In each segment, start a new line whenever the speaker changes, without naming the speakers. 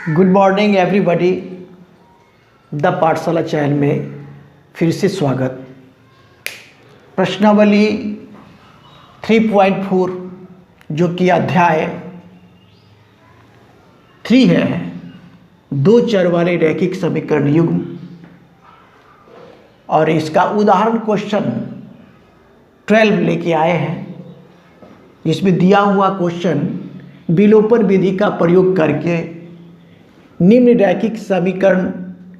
Good morning everybody. The पाठशाला channel में फिर से स्वागत। प्रश्नावली 3.4 जो कि अध्याय 3 है, दो चर वाले रैखिक समीकरण युग्म, और इसका उदाहरण क्वेश्चन 12 लेके आए हैं, जिसमें दिया हुआ क्वेश्चन विलोपन विधि का प्रयोग करके निम्न रैखिक समीकरण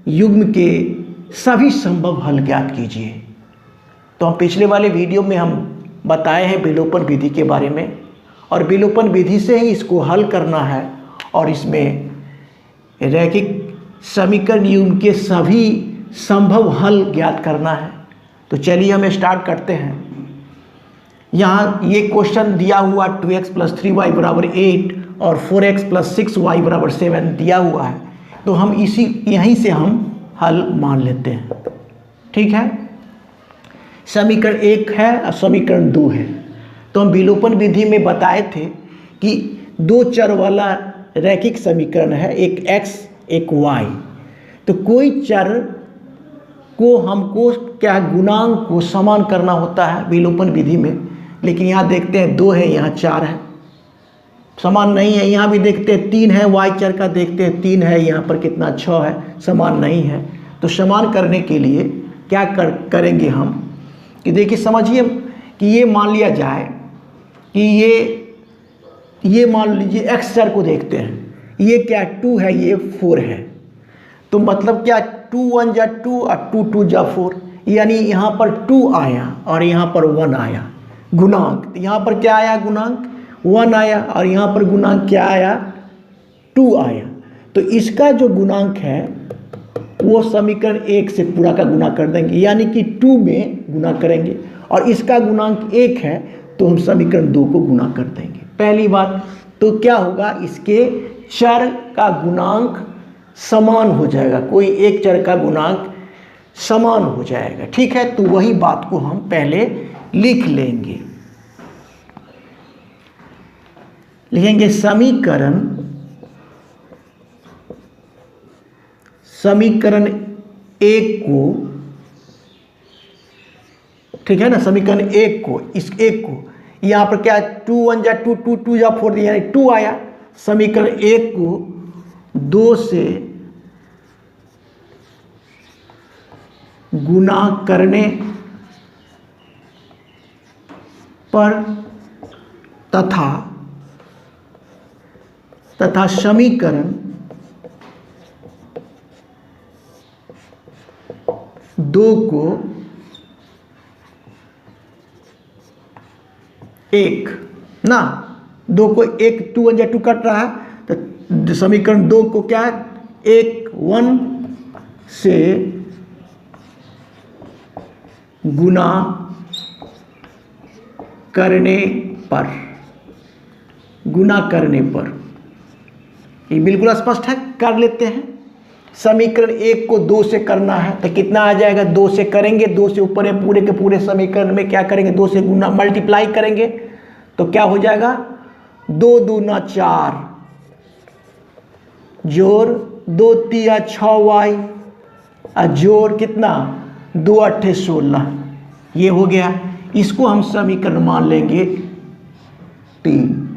युग्म के सभी संभव हल ज्ञात कीजिए। तो हम पिछले वाले वीडियो में हम बताए हैं विलोपन विधि के बारे में, और विलोपन विधि से ही इसको हल करना है और इसमें रैखिक समीकरण युग्म के सभी संभव हल ज्ञात करना है। तो चलिए हम स्टार्ट करते हैं। यहाँ ये क्वेश्चन दिया हुआ 2x + 3y = 8 और 4x + 6y = 7 दिया हुआ है, तो हम यहीं से हम हल मान लेते हैं। ठीक है, समीकरण 1 है और समीकरण 2 है। तो हम विलोपन विधि में बताए थे कि दो चर वाला रैखिक समीकरण है, एक x एक y। तो कोई चर को हमको क्या गुणांक को समान करना होता है विलोपन विधि में, लेकिन यहाँ देखते हैं 2 है, यहाँ 4 है, समान नहीं है। यहाँ भी देखते हैं 3 है, y चर का देखते हैं 3 है, यहाँ पर कितना 6 है, समान नहीं है। तो समान करने के लिए क्या करेंगे हम कि देखिए समझिए कि ये मान लिया जाए कि ये मान लीजिए x चर को देखते हैं, ये क्या 2 है, ये 4 है। तो मतलब क्या 2 × 1 = 2 और 2 × 2 = 4, यानी यहाँ पर 2 आया और यहाँ पर 1 आया गुणांक। यहाँ पर क्या आया गुणांक 1 आया और यहाँ पर गुणांक क्या आया 2 आया। तो इसका जो गुणांक है वो समीकरण 1 से पूरा का गुणा कर देंगे, यानी कि 2 में गुणा करेंगे, और इसका गुणांक 1 है तो हम समीकरण 2 को गुणा कर देंगे। पहली बात तो क्या होगा, इसके चर का गुणांक समान हो जाएगा, कोई एक चर का गुणांक समान हो जाएगा। ठीक है, तो वही बात को हम पहले लिख लेंगे। लिखेंगे समीकरण 1 को, ठीक है ना, समीकरण 1 को, इस 1 को यहाँ पर क्या 2 × 1 = 2, 2 × 2 = 4, यानी 2 आया। समीकरण 1 को 2 से गुणा करने पर तथा समीकरण 2 को 1 ना, 2 को 1, 2 × 2 कट रहा है, तो समीकरण 2 को क्या 1 से गुणा करने पर, ये बिल्कुल स्पष्ट है, कर लेते हैं। समीकरण 1 को 2 से करना है तो कितना आ जाएगा, 2 से करेंगे, 2 से ऊपर है, पूरे के पूरे समीकरण में क्या करेंगे 2 से गुना मल्टीप्लाई करेंगे, तो क्या हो जाएगा 2 × 2 = 4 जोड़ 2 × 3 = 6y और जोड़ कितना 2 × 8 = 16, ये हो गया। इसको हम समीकरण मान लेंगे 3।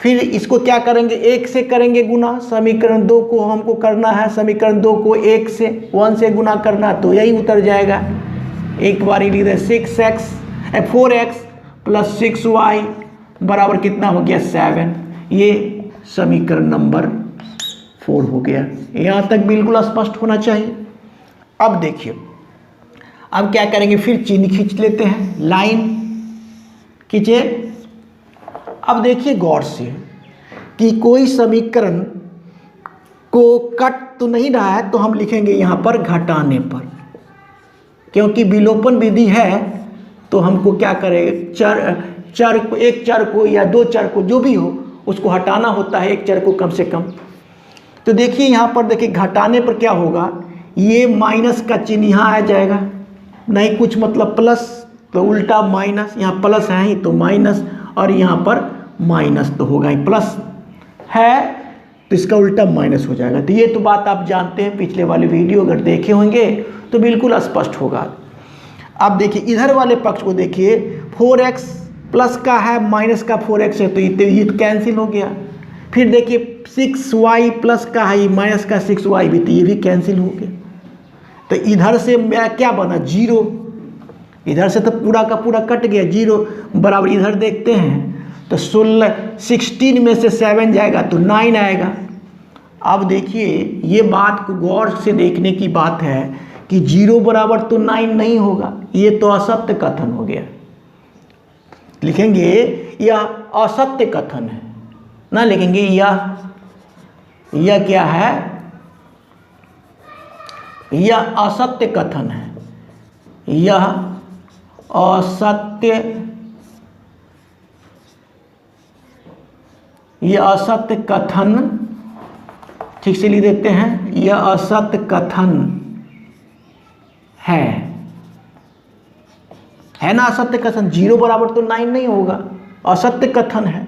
फिर इसको क्या करेंगे 1 से करेंगे गुना, समीकरण 2 को हमको करना है, समीकरण 2 को 1 से गुना करना, तो यही उतर जाएगा। एक बार लिख दे 4x + 6y बराबर कितना हो गया 7, ये समीकरण नंबर 4 हो गया। यहाँ तक बिल्कुल स्पष्ट होना चाहिए। अब देखिए, अब क्या करेंगे, फिर चिन्ह खींच लेते हैं, लाइन खींचे। अब देखिए गौर से कि कोई समीकरण को कट तो नहीं रहा है, तो हम लिखेंगे यहाँ पर घटाने पर, क्योंकि विलोपन विधि है तो हमको क्या करेंगे चर को, एक चर को या दो चर को जो भी हो उसको हटाना होता है, एक चर को कम से कम। तो देखिए यहाँ पर देखिए घटाने पर क्या होगा, ये माइनस का चिन्ह यहाँ आ जाएगा, नहीं कुछ मतलब प्लस तो उल्टा माइनस, यहाँ प्लस है ही तो माइनस, और यहाँ पर माइनस तो होगा ही, प्लस है तो इसका उल्टा माइनस हो जाएगा। तो ये तो बात आप जानते हैं, पिछले वाले वीडियो अगर देखे होंगे तो बिल्कुल स्पष्ट होगा। अब देखिए इधर वाले पक्ष को देखिए, 4x प्लस का है माइनस का 4x है, तो ये तो कैंसिल हो गया। फिर देखिए 6y प्लस का है माइनस का 6y भी, तो ये भी कैंसिल हो गया। तो इधर से मेरा क्या बना, 0। इधर से तो पूरा का पूरा कट गया, 0 बराबर। इधर देखते हैं तो 16 में से 7 जाएगा तो 9 आएगा। अब देखिए ये बात को गौर से देखने की बात है कि 0 बराबर तो 9 नहीं होगा, ये तो असत्य कथन हो गया। लिखेंगे यह असत्य कथन है ना, लिखेंगे यह क्या है, यह असत्य कथन है, यह असत्य, यह असत्य कथन, ठीक से लिख देते हैं, यह असत्य कथन है ना, असत्य कथन। 0 बराबर तो 9 नहीं होगा, असत्य कथन है।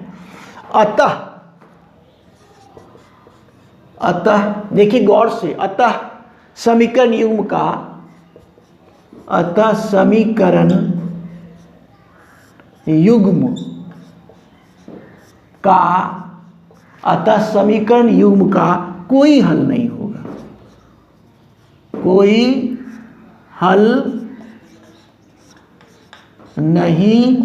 अतः देखिए गौर से, अतः समीकरण युग्म का, अतः समीकरण युग्म का, अतः समीकरण युग्म का कोई हल नहीं होगा, कोई हल नहीं,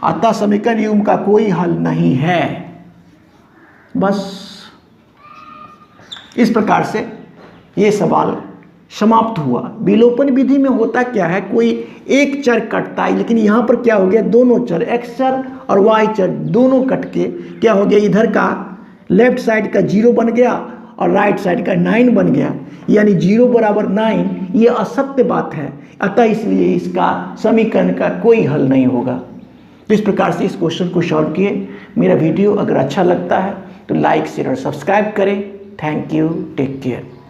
अतः समीकरण युग्म का कोई हल नहीं है। बस इस प्रकार से ये सवाल समाप्त हुआ। विलोपन विधि में होता क्या है, कोई एक चर कटता है, लेकिन यहाँ पर क्या हो गया, दोनों चर x चर और y चर दोनों कट के क्या हो गया, इधर का लेफ्ट साइड का 0 बन गया और राइट साइड का 9 बन गया, यानी 0 बराबर 9, ये असत्य बात है। अतः इसलिए इसका समीकरण का कोई हल नहीं होगा। तो इस प्रकार से इस क्वेश्चन को सॉल्व किए। मेरा वीडियो अगर अच्छा लगता है तो लाइक शेयर और सब्सक्राइब करें। Thank you, take care.